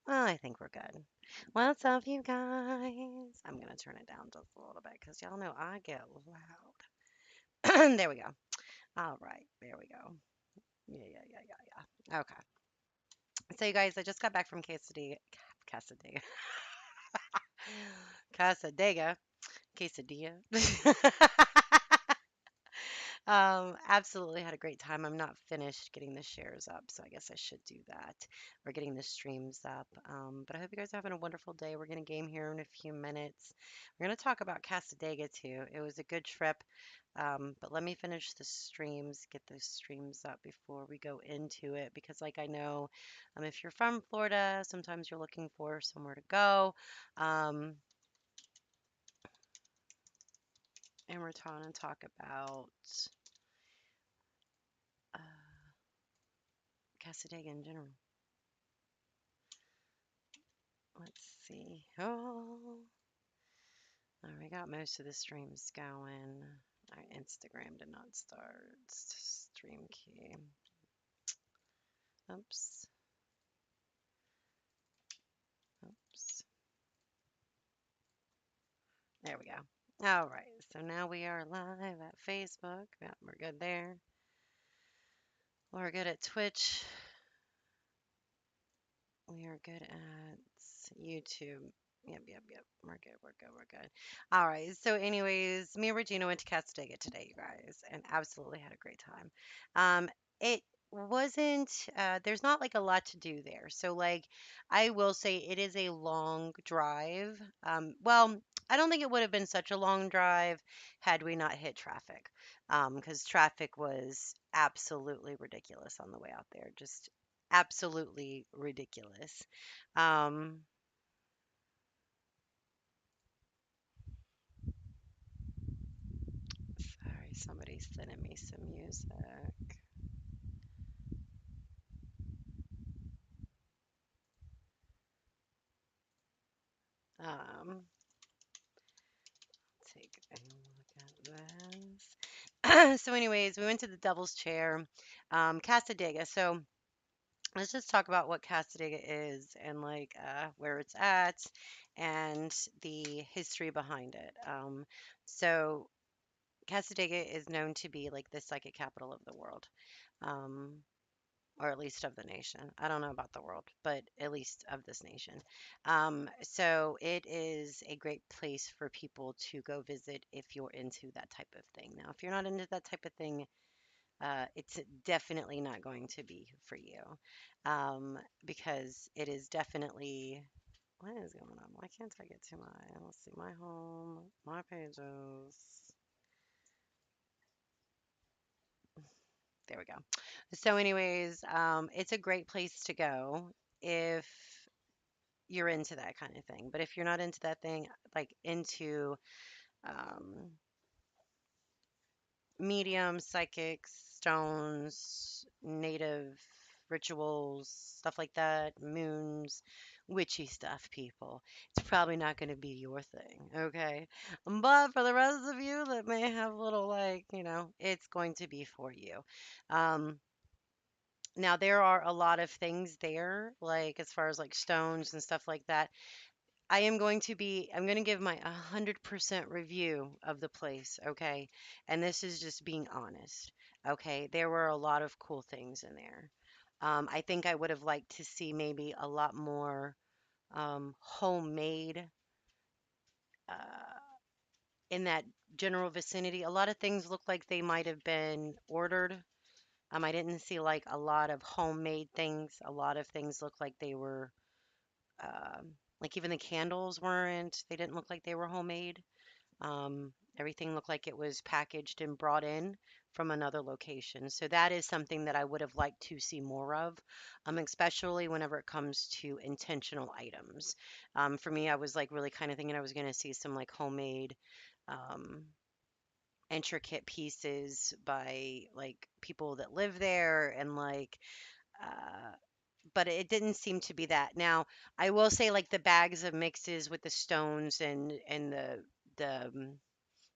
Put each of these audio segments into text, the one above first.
Well, I think we're good. What's up, you guys? I'm gonna turn it down just a little bit because y'all know I get loud. There we go. All right, there we go. Yeah, yeah, yeah, yeah, yeah. Okay. So, you guys, I just got back from Cassadega, Cassadega, Quesadilla. Absolutely had a great time. I'm not finished getting the shares up, so I guess I should do that. Or getting the streams up. But I hope you guys are having a wonderful day. We're going to game here in a few minutes. We're going to talk about Casadega too. It was a good trip. But let me finish the streams, get those streams up before we go into it. Because, like I know, if you're from Florida, sometimes you're looking for somewhere to go. Um, and we're trying to talk about uh, Casadega in general. Let's see. Oh, we got most of the streams going. Our Instagram did not start. Stream key. Oops. Oops. There we go. All right. So now we are live at Facebook. Yeah, we're good there. We're good at Twitch. We are good at YouTube. Yep, yep, yep. We're good. We're good. We're good. All right. So, anyways, me and Regina went to Casadega today, you guys, and absolutely had a great time. It wasn't. There's not like a lot to do there. So, like, I will say it is a long drive. Well, I don't think it would have been such a long drive had we not hit traffic. Because traffic was absolutely ridiculous on the way out there. Just absolutely ridiculous. Um, Sorry, somebody's sending me some music. Um, take a look at this. So, anyways, we went to the Devil's Chair, Casadega. So, let's just talk about what Casadega is and like where it's at and the history behind it. So, Casadega is known to be like the psychic capital of the world. Um, or at least of the nation. I don't know about the world, but at least of this nation. So it is a great place for people to go visit if you're into that type of thing. Now, if you're not into that type of thing, it's definitely not going to be for you, because it is definitely. What is going on? Why can't I get to my, let's see, my home, my pages. There we go. So, anyways, it's a great place to go if you're into that kind of thing. But if you're not into that thing, like into um, medium, psychics, stones, native rituals, stuff like that, moons, witchy stuff, people, it's probably not going to be your thing, okay? But for the rest of you that may have a little, like, it's going to be for you. Um, Now there are a lot of things there, like as far as like stones and stuff like that. I'm going to give my 100% review of the place, okay? And this is just being honest, okay? There were a lot of cool things in there. I think I would have liked to see maybe a lot more homemade uh, in that general vicinity. A lot of things look like they might have been ordered. I didn't see like a lot of homemade things. A lot of things look like they were, like even the candles weren't, they didn't look like they were homemade. Everything looked like it was packaged and brought in from another location. So that is something that I would have liked to see more of, especially whenever it comes to intentional items. For me, I was like really kind of thinking I was going to see some like homemade, um, intricate pieces by like people that live there and like uh but it didn't seem to be that. Now, I will say like the bags of mixes with the stones and the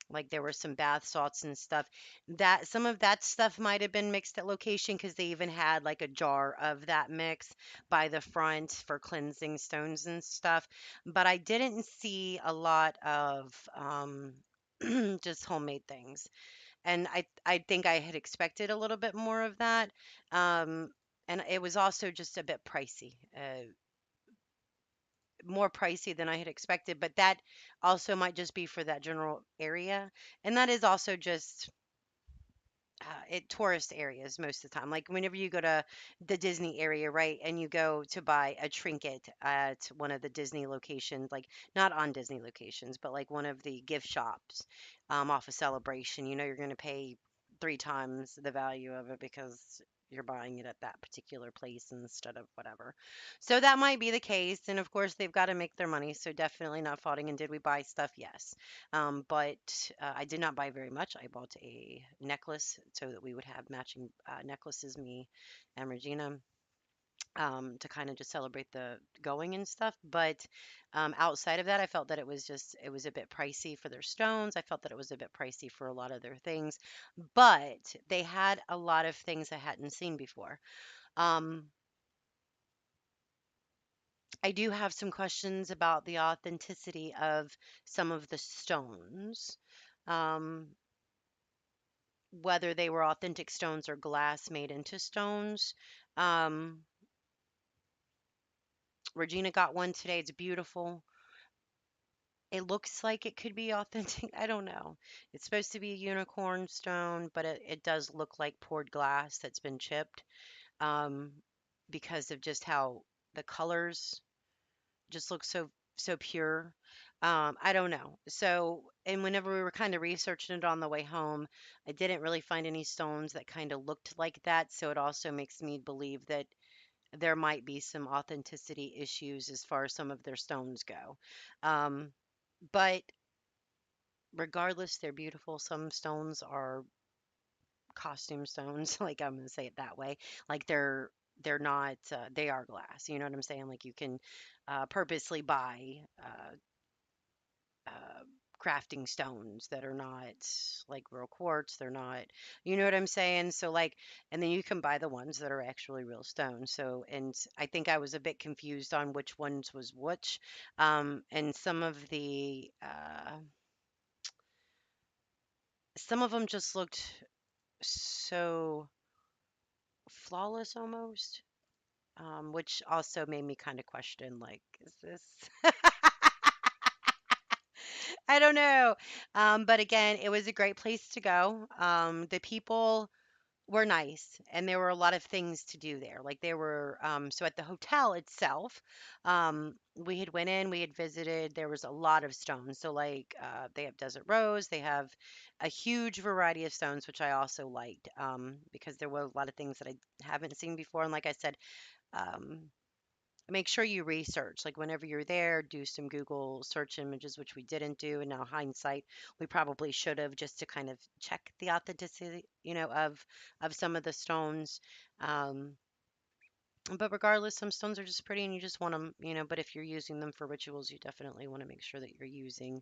Like there were some bath salts and stuff. That some of that stuff might have been mixed at location because they even had like a jar of that mix by the front for cleansing stones and stuff. But I didn't see a lot of just homemade things. And I think I had expected a little bit more of that. Um, and it was also just a bit pricey. More pricey than I had expected, but that also might just be for that general area. And that is also just tourist areas most of the time. Like whenever you go to the Disney area, right, and you go to buy a trinket at one of the Disney locations, like not on Disney locations, but like one of the gift shops off a celebration, you know you're going to pay three times the value of it because you're buying it at that particular place instead of whatever. So that might be the case. And of course, they've got to make their money. So definitely not faulting. And did we buy stuff? Yes. But I did not buy very much. I bought a necklace so that we would have matching necklaces, me and Regina, to kind of just celebrate the going and stuff. But outside of that, I felt that it was a bit pricey for their stones. I felt that it was a bit pricey for a lot of their things, but they had a lot of things I hadn't seen before. Um, I do have some questions about the authenticity of some of the stones. Um, whether they were authentic stones or glass made into stones. Um, Regina got one today. It's beautiful. It looks like it could be authentic. I don't know. It's supposed to be a unicorn stone, but it does look like poured glass that's been chipped um, because of just how the colors just look so pure. I don't know. So, and whenever we were kind of researching it on the way home, I didn't really find any stones that kind of looked like that. So it also makes me believe that there might be some authenticity issues as far as some of their stones go. Um, but regardless, they're beautiful. Some stones are costume stones, like I'm gonna say it that way. Like they're not they are glass. You know what I'm saying? Like you can purposely buy uh, crafting stones that are not like real quartz. They're not, you know what I'm saying? So like, and then you can buy the ones that are actually real stones. So, and I think I was a bit confused on which ones was which. And some of them just looked so flawless almost. Which also made me kind of question, like, is this? I don't know. But again, it was a great place to go. The people were nice, and there were a lot of things to do there. Like there were, so at the hotel itself, we had went in, we had visited. There was a lot of stones. So like, they have desert rose. They have a huge variety of stones, which I also liked, because there were a lot of things that I haven't seen before. And like I said, um, make sure you research. Like whenever you're there, do some Google search images, which we didn't do. And now hindsight, we probably should have just to kind of check the authenticity, of some of the stones. Um, but regardless, some stones are just pretty and you just want them. But if you're using them for rituals, you definitely want to make sure that you're using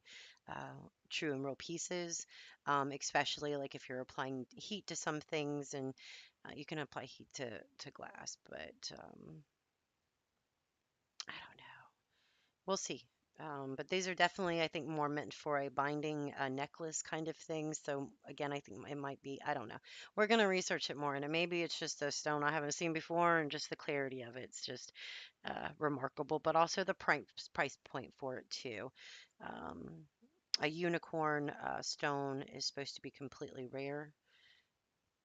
true and real pieces, especially like if you're applying heat to some things and you can apply heat to glass, but I don't know. We'll see. But these are definitely, I think, more meant for a binding necklace kind of thing. So again, I think it might be, I don't know. We're gonna research it more, and maybe it's just a stone I haven't seen before, and just the clarity of it's just remarkable. But also the price point for it too. Um, a unicorn stone is supposed to be completely rare.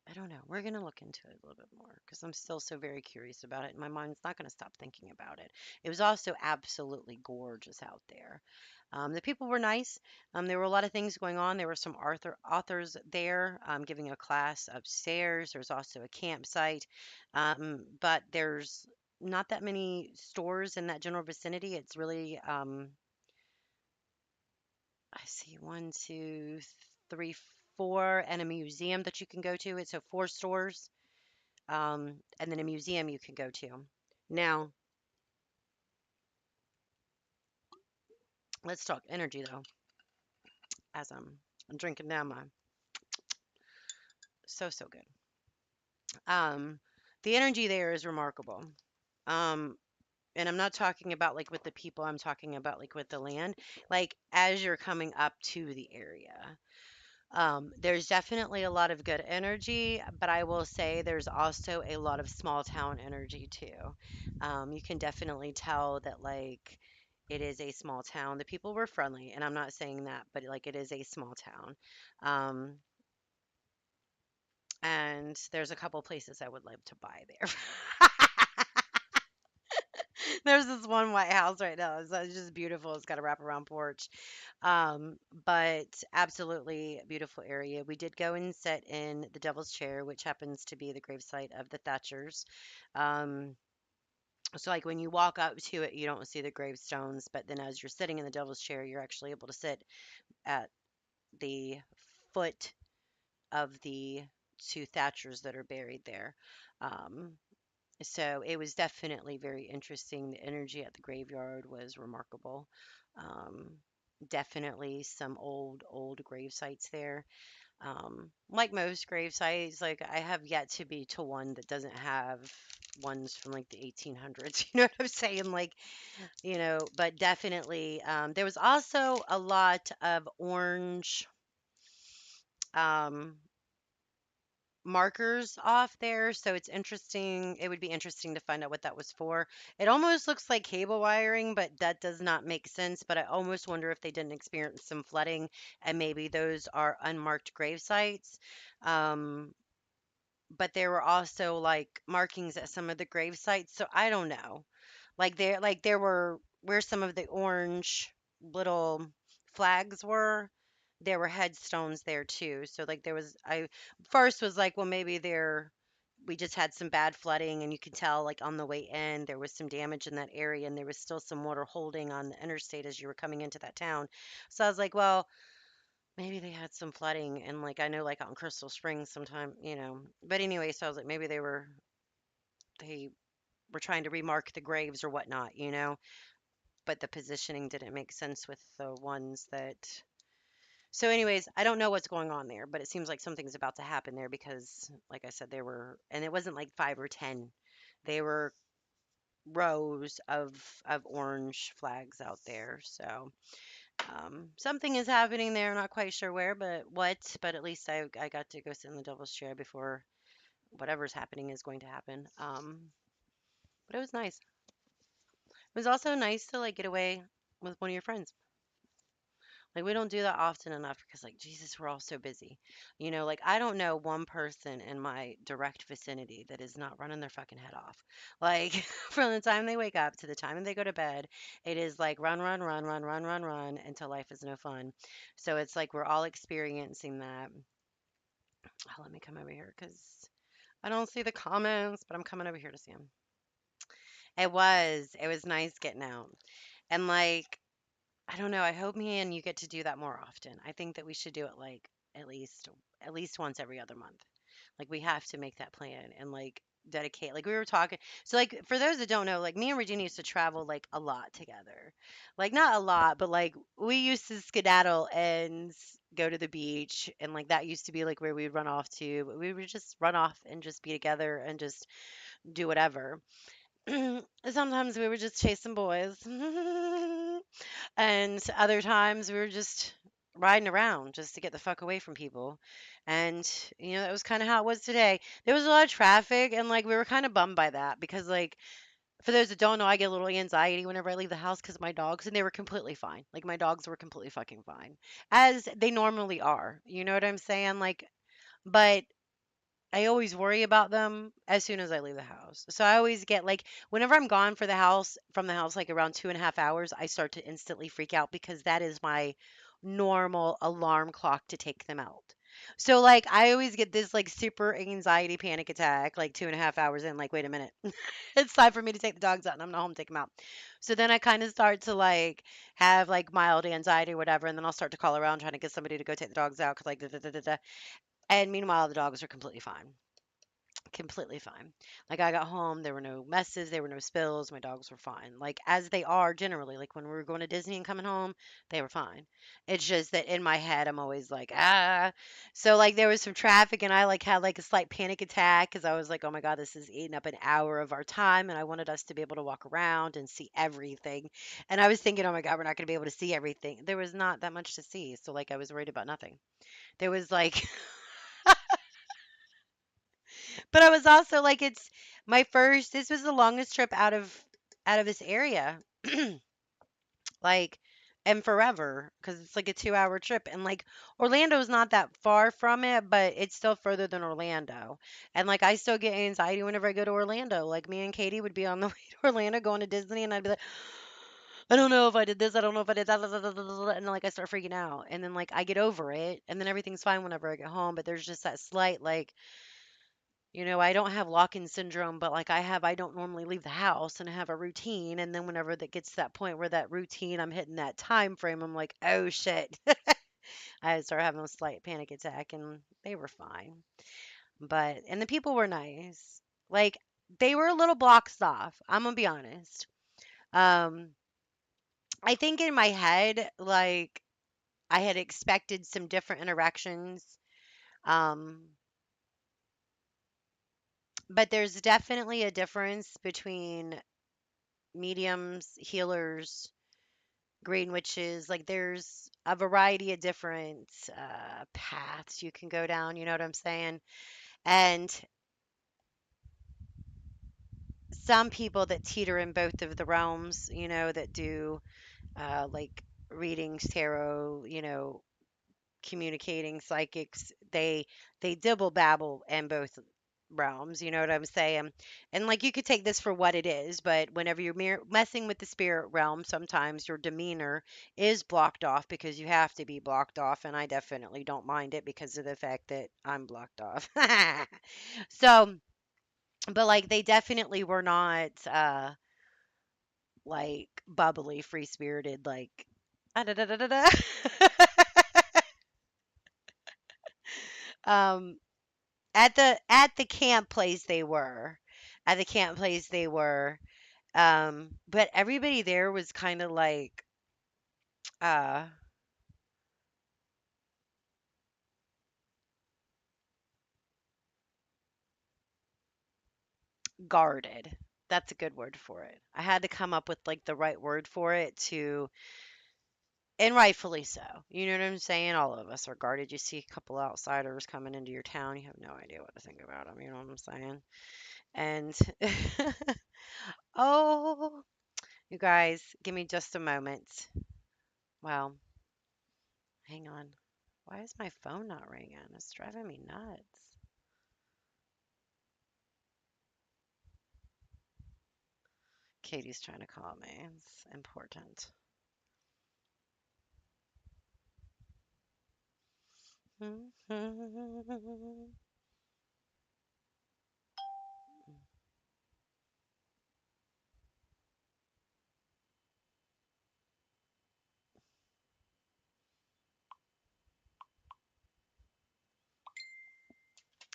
I don't know. We're going to look into it a little bit more because I'm still so very curious about it. And my mind's not going to stop thinking about it. It was also absolutely gorgeous out there. The people were nice. There were a lot of things going on. There were some authors there giving a class upstairs. There's also a campsite. But there's not that many stores in that general vicinity. It's really, I see one, two, three, four, and a museum that you can go to. It's so four stores and then a museum you can go to. Now, let's talk energy though, as I'm I'm drinking down my so good. Um, the energy there is remarkable. Um, and I'm not talking about like with the people, I'm talking about like with the land. Like as you're coming up to the area, there's definitely a lot of good energy, but I will say there's also a lot of small town energy too. You can definitely tell that like it is a small town. The people were friendly, and I'm not saying that, but like it is a small town. Um, and there's a couple places I would like to buy there. There's this one White House right now. It's just beautiful. It's got a wraparound porch. But absolutely beautiful area. We did go and sit in the Devil's Chair, which happens to be the gravesite of the Thatchers. Um, so like when you walk up to it, you don't see the gravestones, but then as you're sitting in the Devil's Chair, you're actually able to sit at the foot of the two Thatchers that are buried there. Um, so it was definitely very interesting. The energy at the graveyard was remarkable. Um, Definitely some old grave sites there. Like most grave sites, like I have yet to be to one that doesn't have ones from like the 1800s. You know what I'm saying? Like, but definitely, there was also a lot of orange um, markers off there. So it's interesting. It would be interesting to find out what that was for. It almost looks like cable wiring, but that does not make sense. But I almost wonder if they didn't experience some flooding and maybe those are unmarked grave sites. Um, but there were also like markings at some of the grave sites. So I don't know. Like there were where some of the orange little flags were, there were headstones there too. So like there was I first was like, well maybe there we just had some bad flooding and you could tell like on the way in there was some damage in that area and there was still some water holding on the interstate as you were coming into that town. So I was like, well, maybe they had some flooding and like I know like out in Crystal Springs sometime, you know. But anyway, so I was like maybe they were trying to remark the graves or whatnot, you know, but the positioning didn't make sense with the ones that. So, anyways, I don't know what's going on there, but it seems like something's about to happen there because, like I said, there were, and it wasn't like 5 or 10. They were rows of orange flags out there. So, something is happening there. Not quite sure where, but what. But at least I got to go sit in the devil's chair before whatever's happening is going to happen. But it was nice. It was also nice to like get away with one of your friends. Like we don't do that often enough because like Jesus, we're all so busy. Like I don't know one person in my direct vicinity that is not running their fucking head off. Like from the time they wake up to the time they go to bed, it is like run, run, run, run, run, run, run until life is no fun. So it's like we're all experiencing that. Oh, let me come over here because I don't see the comments, but I'm coming over here to see them. It was nice getting out. And like I don't know. I hope me and you get to do that more often. I think that we should do it like at least at least once every other month. Like we have to make that plan and like dedicate. Like we were talking. So like for those that don't know, like me and Regina used to travel like a lot together. Like not a lot, but like we used to skedaddle and go to the beach and like that used to be like where we would run off to. But we would just run off and just be together and just do whatever. Sometimes we would just chase some boys. And other times we were just riding around just to get the fuck away from people. And, that was kind of how it was today. There was a lot of traffic, and like we were kind of bummed by that because, like, for those that don't know, I get a little anxiety whenever I leave the house because my dogs, and they were completely fine. Like, my dogs were completely fucking fine, as they normally are. You know what I'm saying? Like, but I always worry about them as soon as I leave the house. So I always get like whenever I'm gone from the house like around 2.5 hours, I start to instantly freak out because that is my normal alarm clock to take them out. So like I always get this like super anxiety panic attack like 2.5 hours in, like, wait a minute. It's time for me to take the dogs out and I'm not home to take them out. So then I kind of start to like have like mild anxiety or whatever, and then I'll start to call around trying to get somebody to go take the dogs out because like da, da, da, da, da. And meanwhile the dogs are completely fine. Completely fine. Like I got home, there were no messes, there were no spills, my dogs were fine. Like as they are generally, like when we were going to Disney and coming home, they were fine. It's just that in my head I'm always like, ah. So like there was some traffic and I like had like a slight panic attack because I was like, oh my God, this is eating up an hour of our time and I wanted us to be able to walk around and see everything. And I was thinking, oh my God, we're not gonna be able to see everything. There was not that much to see. So like I was worried about nothing. There was like But I was also like, it's my first. This was the longest trip out of this area, like, and forever, because it's like a 2-hour trip, and like Orlando's not that far from it, but it's still further than Orlando, and like I still get anxiety whenever I go to Orlando. Like me and Katie would be on the way to Orlando going to Disney, and I'd be like, I don't know if I did this, I don't know if I did that, and then like I start freaking out, and then like I get over it, and then everything's fine whenever I get home, but there's just that slight like I don't have lock-in syndrome, but like I don't normally leave the house and I have a routine. And then whenever that gets to that point where that routine, I'm hitting that time frame, I'm like, oh shit. I start having a slight panic attack and they were fine. And the people were nice. Like they were a little blocked off. I'm gonna be honest. Um, I think in my head, like I had expected some different interactions. Um, but there's definitely a difference between mediums, healers, green witches. Like there's a variety of different paths you can go down. You know what I'm saying? And some people that teeter in both of the realms, that do like readings, tarot, communicating psychics, they dibble babble in both realms, you know what I'm saying? And like you could take this for what it is, but whenever you're messing with the spirit realm, sometimes your demeanor is blocked off because you have to be blocked off, and I definitely don't mind it because of the fact that I'm blocked off. So, but like they definitely were not like bubbly, free spirited, like ah, da, da, da, da, da. um at the camp place they were. At the camp place they were. But everybody there was kind of like uh guarded. That's a good word for it. I had to come up with like the right word for it to, and rightfully so. You know what I'm saying? All of us are guarded. You see a couple outsiders coming into your town, you have no idea what to think about them. You know what I'm saying? And oh, you guys, give me just a moment. Well, hang on. Why is my phone not ringing? It's driving me nuts. Katie's trying to call me. It's important.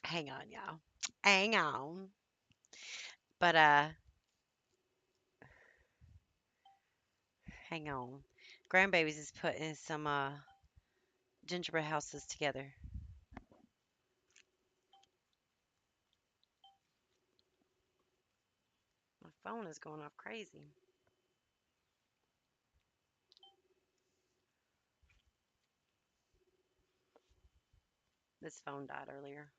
Hang on, y'all. Hang on. But hang on. Grandbabies is putting some gingerbread houses together. My phone is going off crazy. This phone died earlier.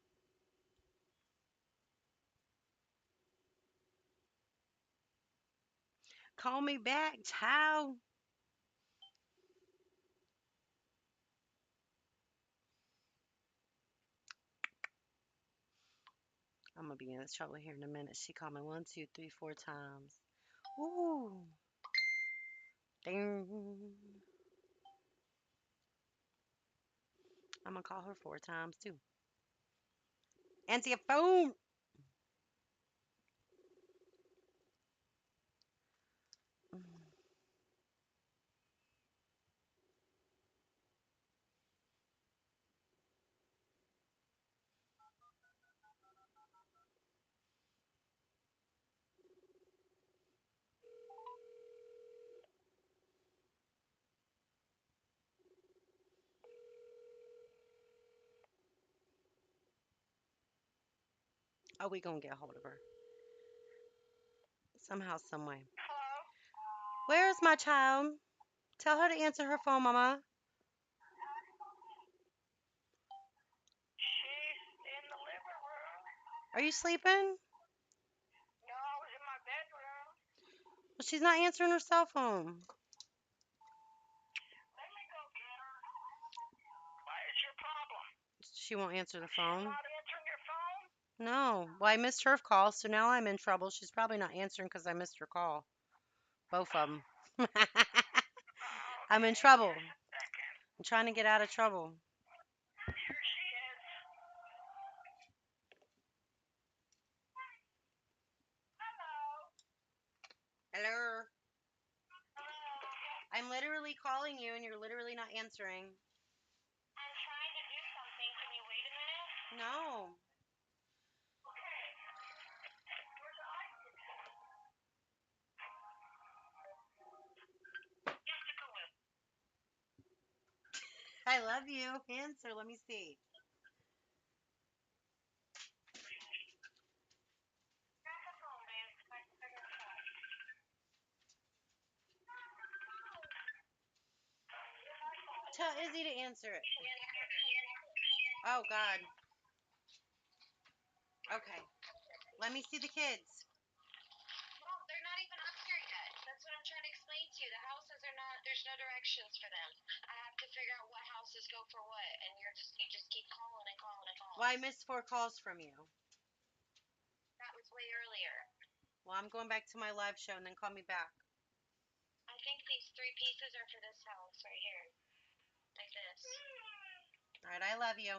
Call me back, child. I'm gonna be in this trouble here in a minute. She called me one, two, three, 4 times. Ooh, ding. I'm gonna call her 4 times too. Answer your phone. Oh, we gonna get a hold of her somehow, some way. Where's my child? Tell her to answer her phone, Mama. Are you sleeping? Well, she's not answering her cell phone. She won't answer the phone. No. Well, I missed her call, so now I'm in trouble. She's probably not answering because I missed her call. Both of them. I'm in trouble. I'm trying to get out of trouble. Hello. I'm literally calling you and you're literally not answering. No. I love you. Answer. Let me see. Tell Izzy to answer it. Oh, God. Okay. Let me see the kids. Well, I missed 4 calls from you. Well, I'm going back to my live show and then call me back. All right. I love you.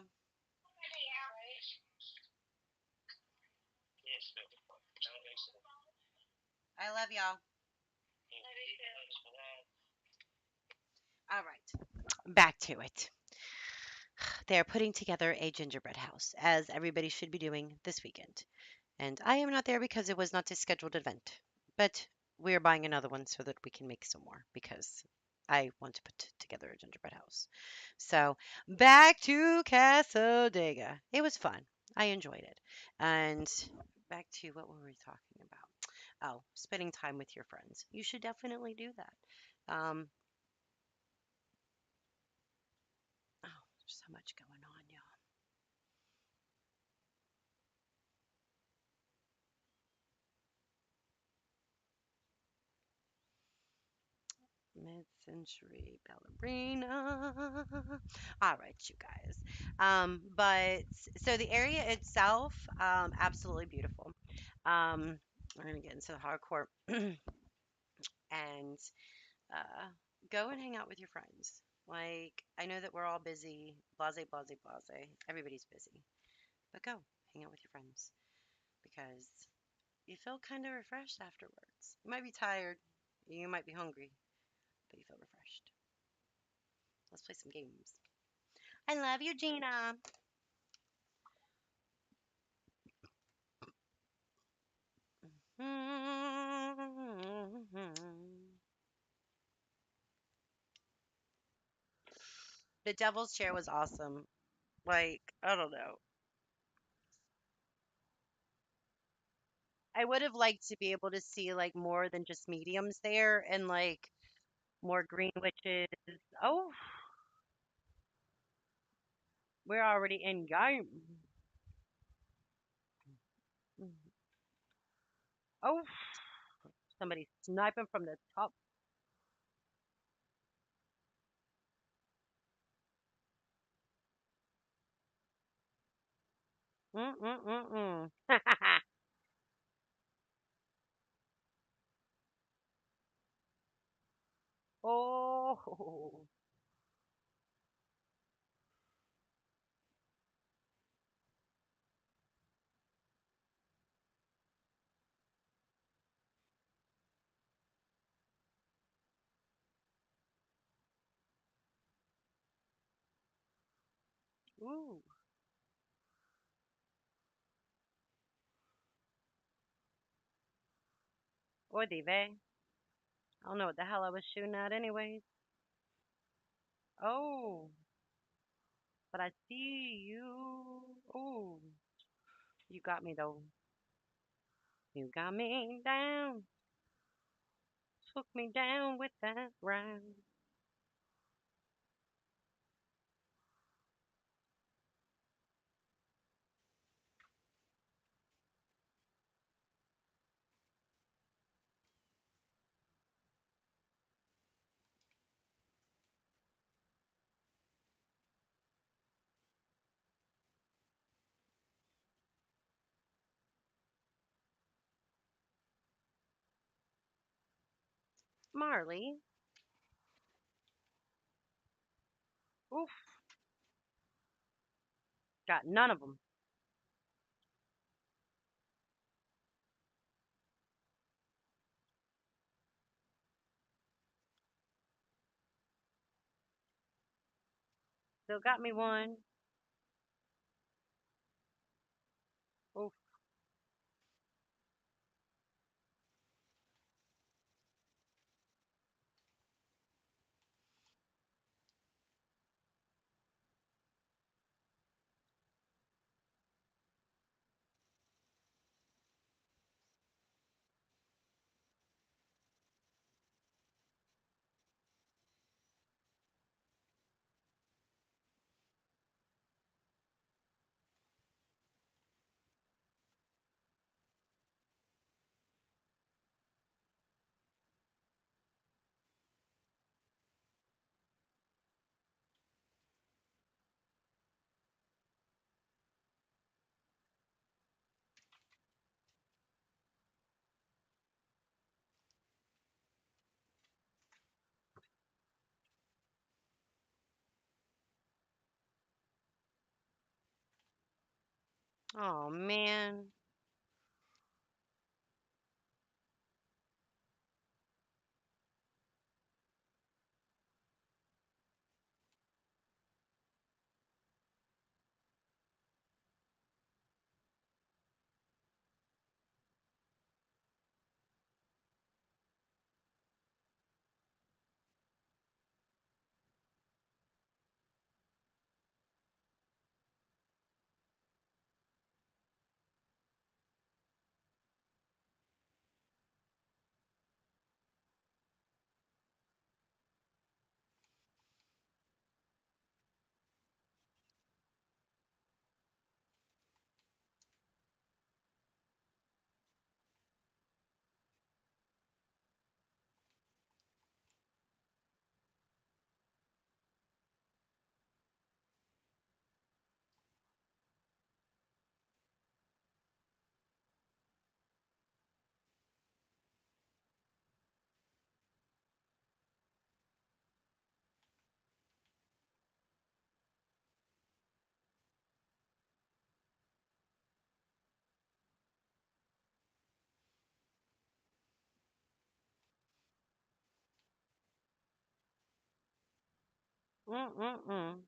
I love y'all. All right. Back to it. They are putting together a gingerbread house, as everybody should be doing this weekend. And I am not there because it was not a scheduled event. But we are buying another one so that we can make some more because I want to put together a gingerbread house. So back to Cassadega. It was fun. I enjoyed it. And back to what were we talking about? Oh, spending time with your friends. You should definitely do that. Um, oh, there's so much going on, y'all. Mid-century ballerina. All right, you guys. But so the area itself, absolutely beautiful. Um, we're gonna get into the hardcore and uh, go and hang out with your friends. Like I know that we're all busy, blase, blase, blase. Everybody's busy, but go hang out with your friends because you feel kind of refreshed afterwards. You might be tired, you might be hungry, but you feel refreshed. Let's play some games. I love you, Gina. The devil's chair was awesome. Like, I don't know. I would have liked to be able to see like more than just mediums there and like more green witches. Oh, we're already in game. Oh, somebody's sniping from the top. Mm-mm-mm-mm. Oh, ooh. Or the I don't know what the hell I was shooting at anyways. Oh, but I see you. Oh. You got me though. You got me down, took me down with that rhyme. Marley, oof, got none of them. Still got me one. Oof. Oh man. Mm-mm-mm.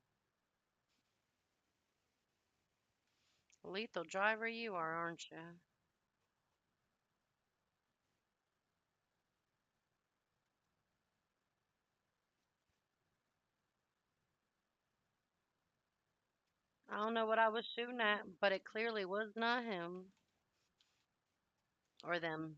Lethal driver you are, aren't you? I don't know what I was shooting at, but it clearly was not him or them.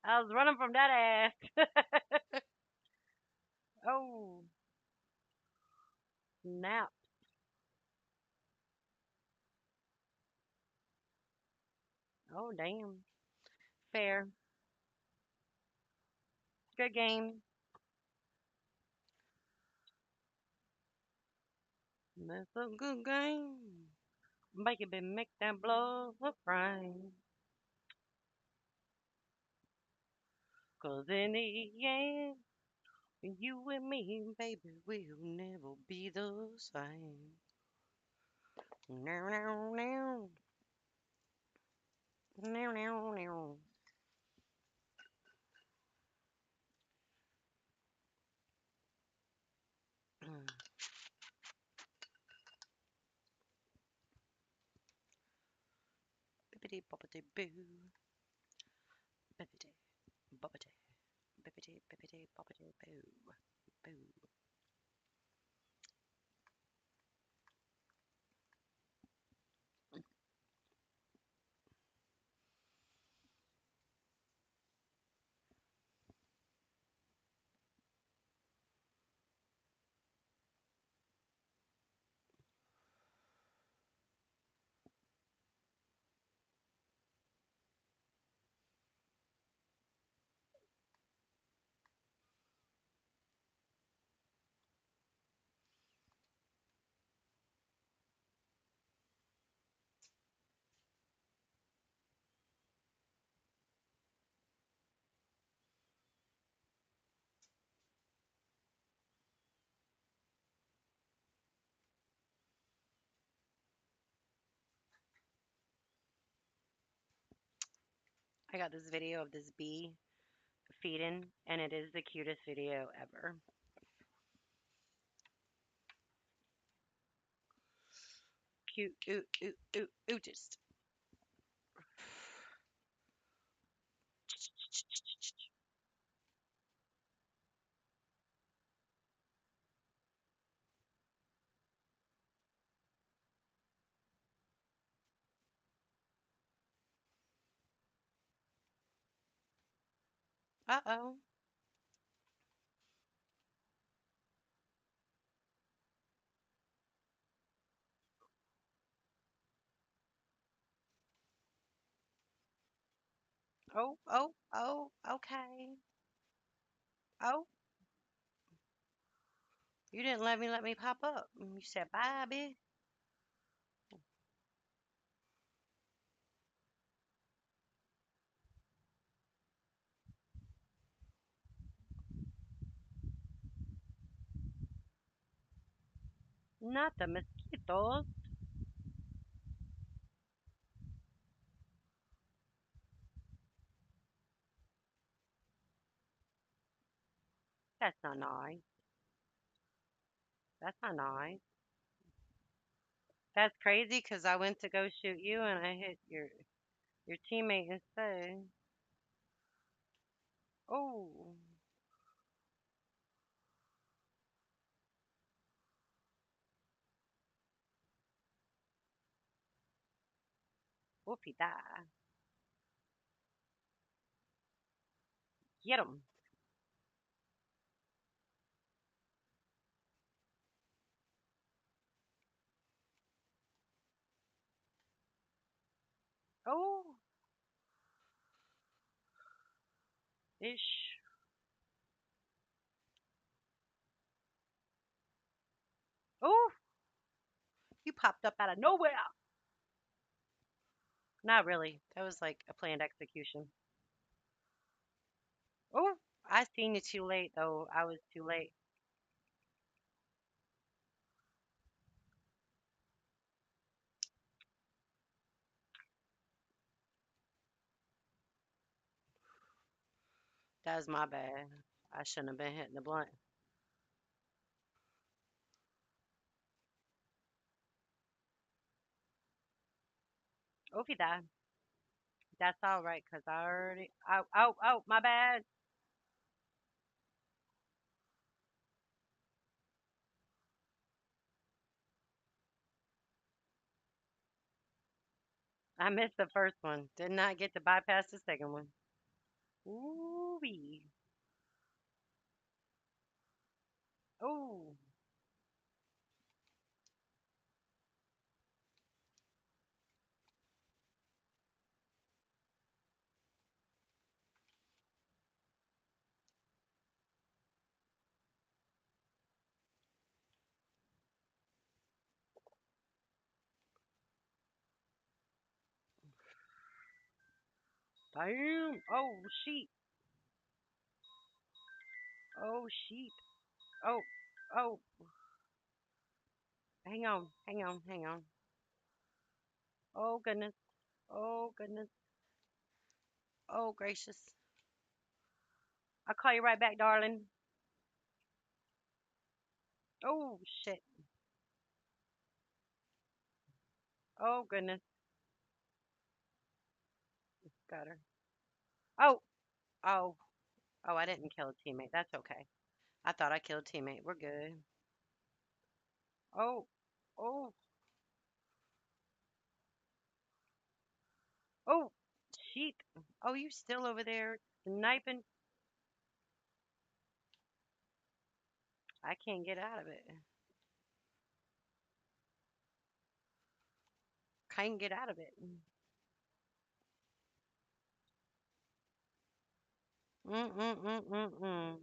I was running from that ass. Oh, snap. Oh, damn. Fair. Good game. That's a good game. Make it make that blood cry. 'Cause in the end, you and me, baby, will never be the same. Now, now, now. Now, now, now. Bippity boppity boo. Bippity boppity. Bippity bippity boppity boo. Boo. I got this video of this bee feeding, and it is the cutest video ever. Cute, ooh, ooh, ooh, ooh, just. Uh-oh. Oh, oh, oh, okay. Oh, you didn't let me pop up. You said bye, bitch. Not the mosquitoes. That's not nice. That's not nice. That's crazy because I went to go shoot you and I hit your teammate instead. Oh, whoopie die. Get him. Oh, ish. Oh, you popped up out of nowhere. Not really. That was like a planned execution. Oh, I seen you too late though. I was too late. That was my bad. I shouldn't have been hitting the blunt. Oopie die. That's all right, 'cause I already. Oh, oh, oh, my bad. I missed the first one. Did not get to bypass the second one. Ooh wee. Oh, damn. Oh, sheep. Oh, sheep. Oh, oh. Hang on, hang on, hang on. Oh, goodness. Oh, goodness. Oh, gracious. I'll call you right back, darling. Oh, shit. Oh, goodness. got her. Oh, oh, oh, I didn't kill a teammate. That's okay. I thought I killed a teammate. We're good. Oh, oh, oh, sheep. Oh, you still over there sniping? I can't get out of it. Can't get out of it. Mm-mm-mm-mm-mm.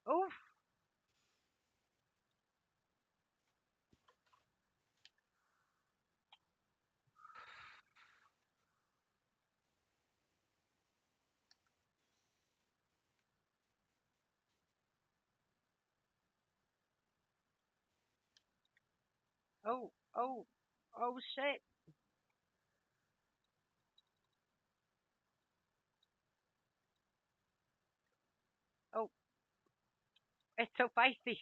Oh, oh, oh, oh, shit. Oh, it's so feisty.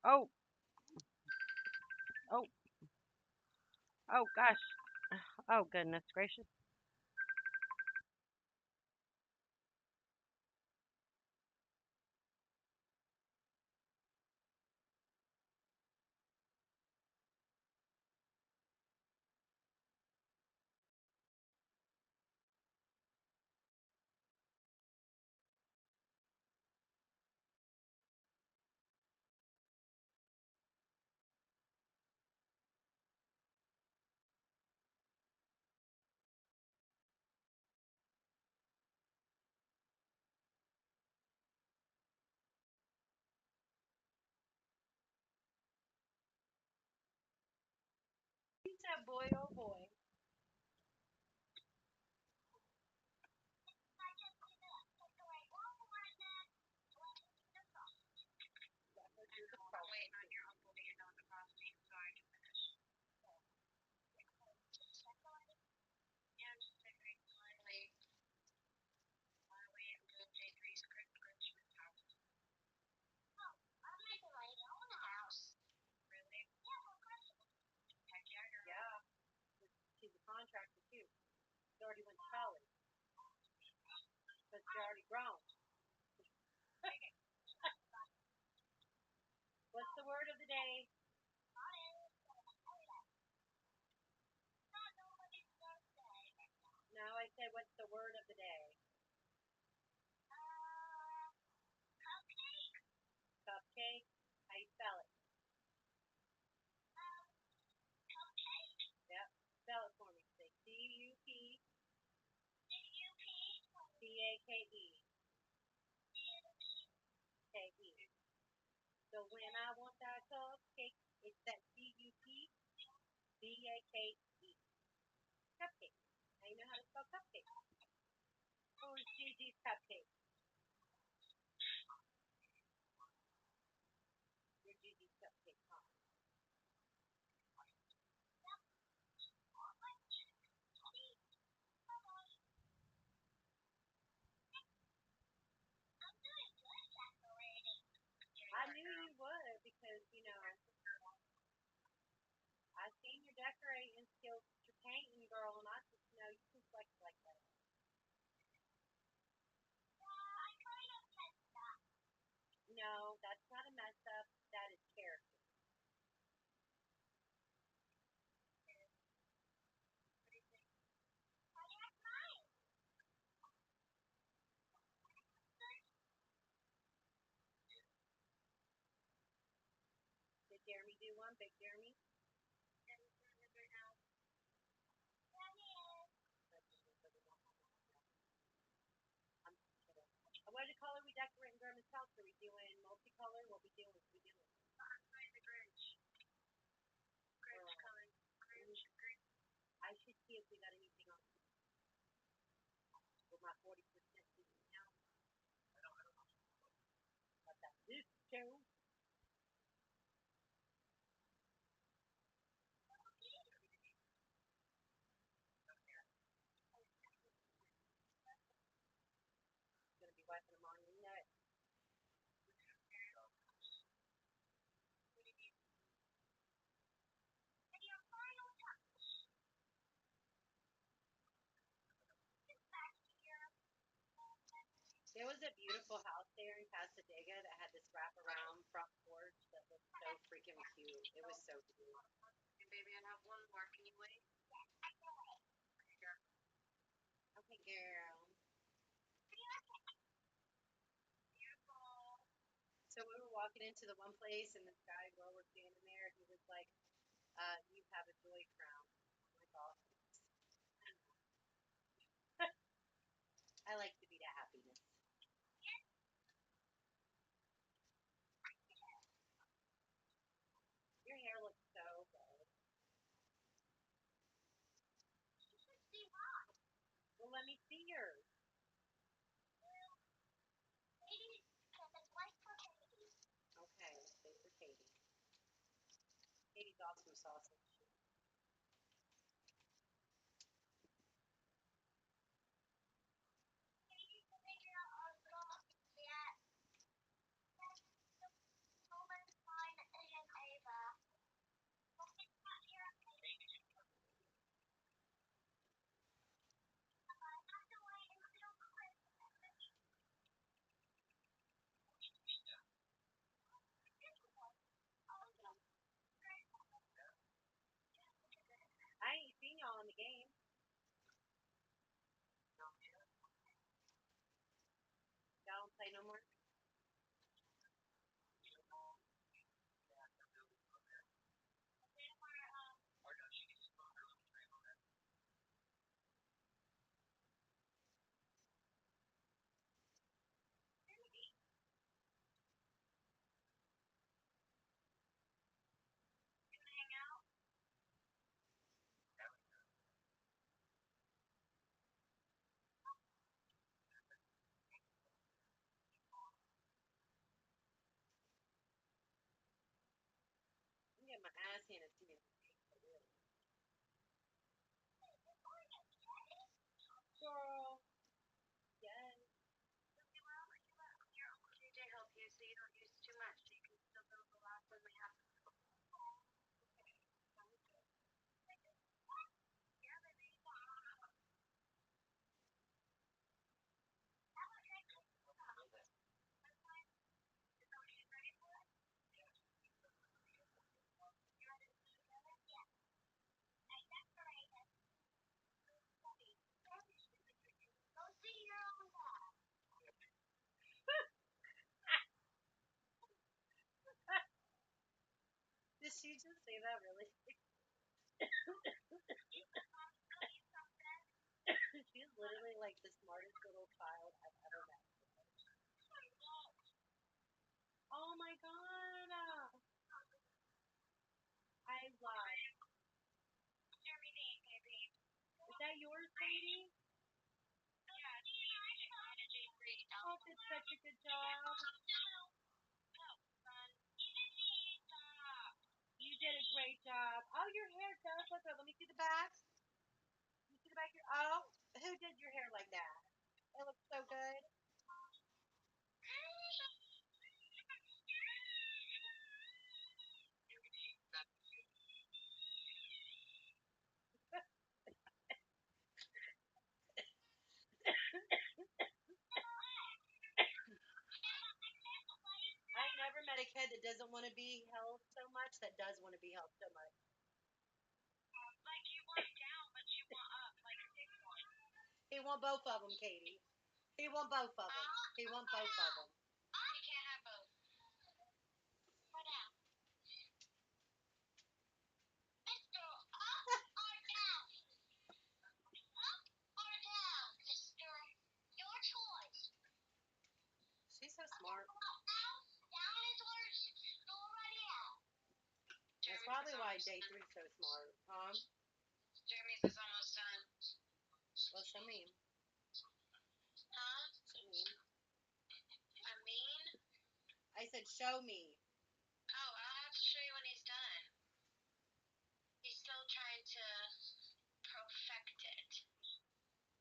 Oh, oh, oh, gosh. Oh, goodness gracious. Pizza boy, oh boy. Yeah, she's a contractor too. She already went to college, but she's already grown. What's the word of the day? No, I said, what's the word of the day? Cupcake. How you spell it? Yep. Spell it for me. Say Cupcake. K-E. So when I want that cupcake, it's that Cupcake. Cupcake. Now you know how to spell cupcake. Who's Gigi's cupcake? You're Gigi's cupcake, huh? I knew you would because, I seen your decorating skills, your painting, girl, and I just know you can flex like that. No, that's not a mess up. That is character. Did Jeremy do one? Big Jeremy? I'm kidding. What color we decorating Grandma's house? Are we doing multicolor? What we doing? What we doing? I should see if we got anything on with my 40% discount. But that discount. Gonna be wiping them on your neck. was a beautiful house there in Cassadega that had this wraparound front porch that looked so freaking cute. It was so cute. Okay, girl. So we were walking into the one place, and this guy, while we're standing there, he was like, "You have a joy crown." I'm like, "Oh, I like to be the happiness." Your hair looks so good. Well, let me see yours. Okay, let's wait for Katie. Katie's awesome sausage. I ain't seen y'all in the game. Y'all don't play no more. I'm getting my ass handed to me. Girl, yes. Did she just say that really? She's literally like the smartest little child I've ever met. Oh my god. I lied. Is that yours, Katie? Oh, did such a good job. You did a great job. Oh, your hair does look good. Let me see the back. Let me see the back here. Oh, who did your hair like that? It looks so good. I never met a kid that doesn't want to be held so much that does want to be held so much. He want both of them, Katie. He want both of them. He want both of them. She's so smart. That's probably why day three's so smart, huh? Well, show me. Show me. I said, show me.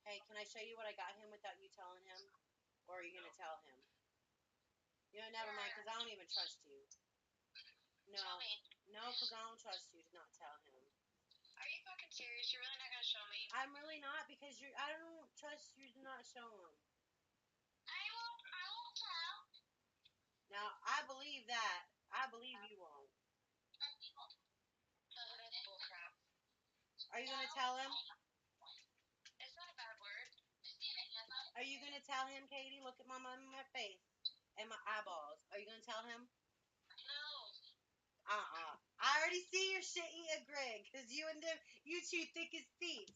Hey, can I show you what I got him without you telling him? Or are you going to tell him? You know, never mind, because I don't even trust you. No. No, because I don't trust you to not tell him. I'm really not because I don't trust you to not show him. Now, I believe that. I believe you won't. Are you going to tell him? Are you going to tell him, Katie? Look at my face and my eyeballs. Are you going to tell him? I already see your shit eating Greg because you and them, you two thick as thieves.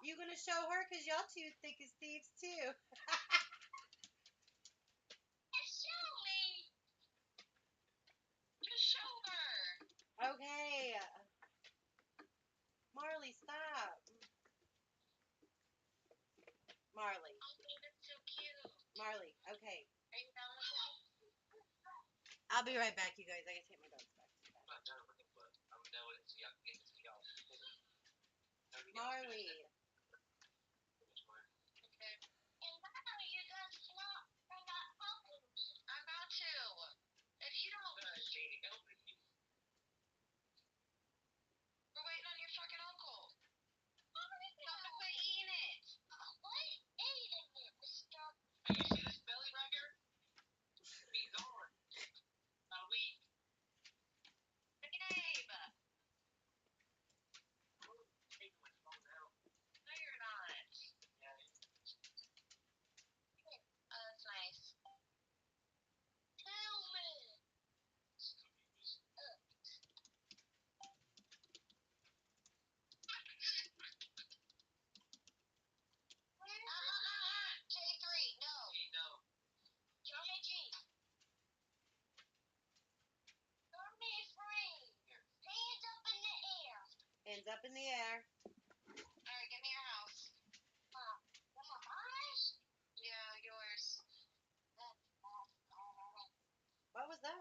You going to show her because y'all two thick as thieves too. Okay. Marley, stop. Marley. Marley, okay. I'll be right back, you guys. I gotta take my dogs back. Marley. Hands up in the air. What was that?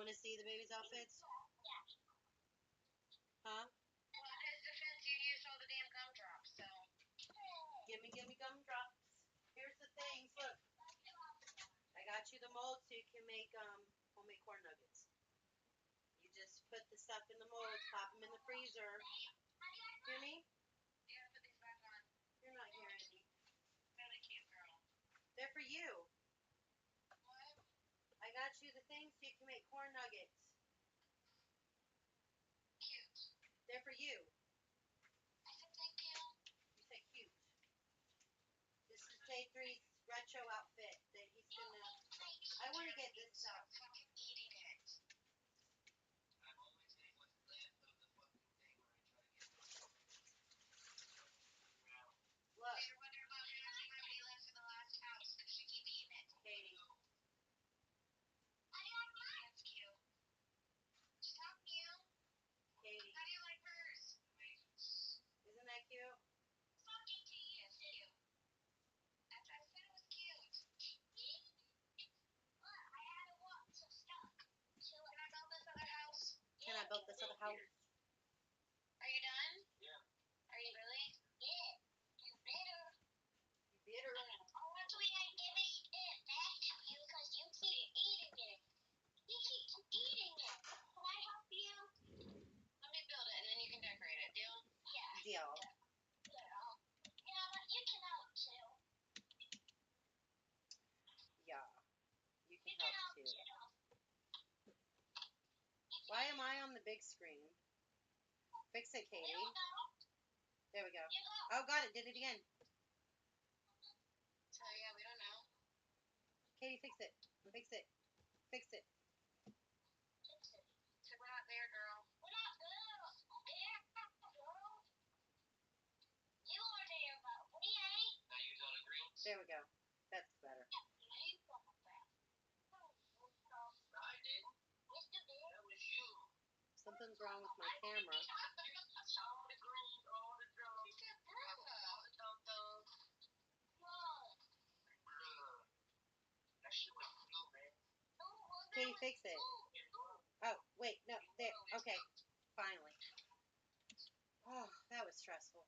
want to see the baby's outfits? Huh? Gimme gumdrops. Here's the things. Look, I got you the mold so you can make homemade corn nuggets. You just put the stuff in the molds, pop them in the freezer. Hear me? You're not hearing me. They're for you. I got you the things so you can make corn nuggets. They're for you. You said cute. This is day 3's retro outfit that he's gonna. I want to get this stuff. Look, Katie. Katie. Isn't that cute? Can I build this other house? You bitter. Deal. Yeah, you can help too. Why am I on the big screen? Fix it, Katie. There we go. Oh, got it. Did it again. Katie, fix it. Fix it. Fix it. There we go. That's better. Something's wrong with my camera. Katie, fix it. Oh, wait, no, there. Okay, finally. Oh, that was stressful.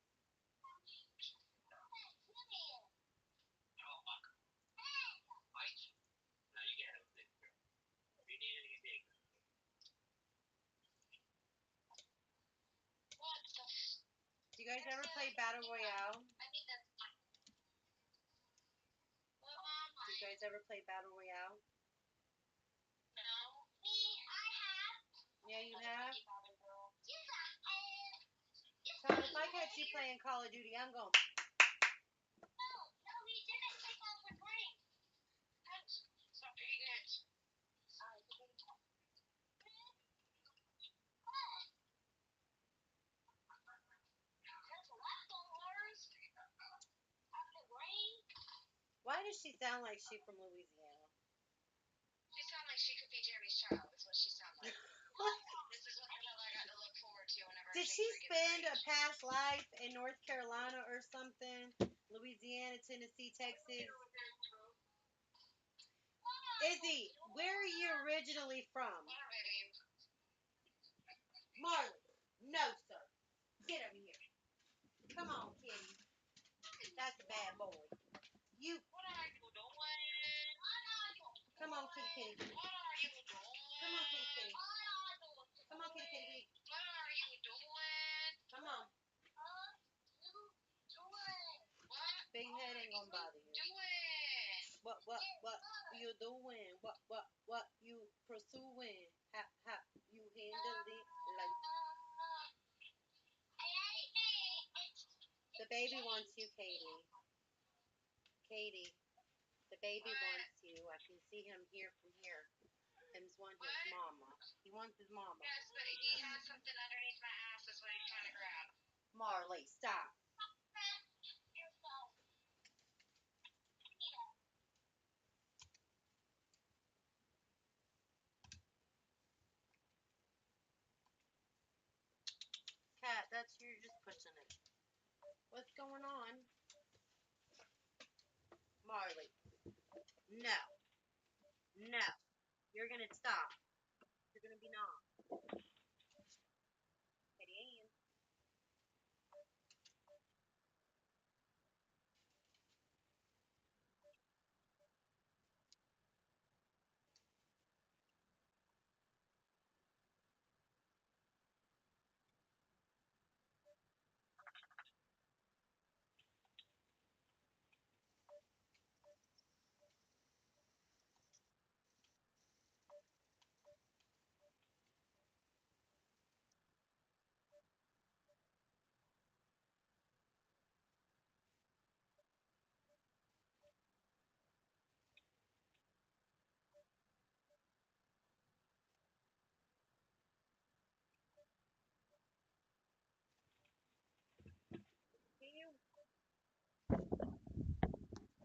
Do you guys ever play Battle Royale? Do you guys ever play Battle Royale? Yeah, you have? So if I catch you playing Call of Duty, I'm going. Why does she sound like she's from Louisiana? Did she spend a past life in North Carolina or something? Louisiana, Tennessee, Texas? Izzy, where are you originally from? Marley. No, sir. Get over here. Come on, kitty. That's a bad boy. You. Come on, kitty, kitty. Come on, kitty, kitty. Come on, kitty, kitty. Come on. Big head ain't gonna bother you. What you doing? What you pursuing? How you handle it like the baby wants you, Katie. Katie, the baby wants you. I can see him here from here. Him's want his mama. He wants his mama. Marley, stop. Cat, that's you're just pushing it. What's going on? Marley. No. No. You're gonna stop.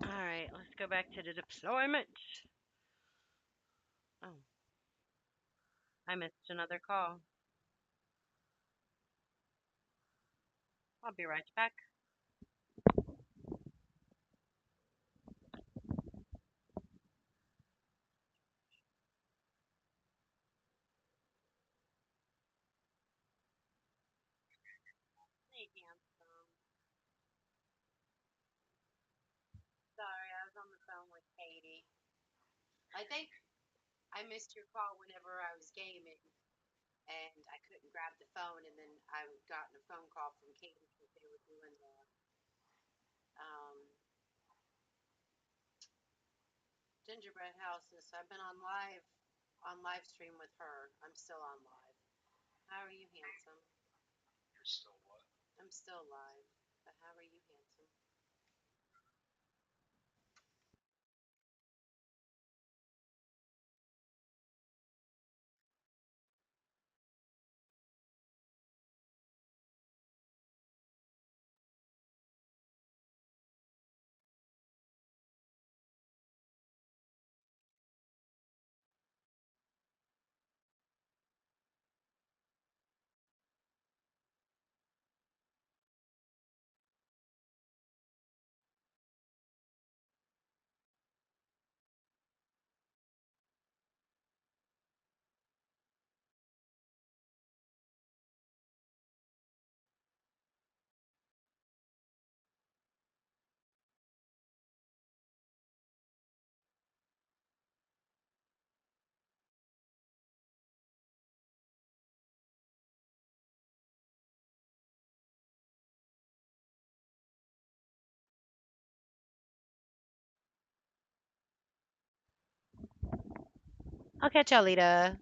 All right, let's go back to the deployment. Oh, I missed another call. I'll be right back. Hey, handsome. Sorry, I was on the phone with Katie. I think I missed your call whenever I was gaming, and I couldn't grab the phone, and then I got a phone call from Katie because they were doing the um, gingerbread houses. So I've been on live stream with her. I'm still on live. How are you, handsome? I'm still live. But how are you, handsome? I'll catch y'all later.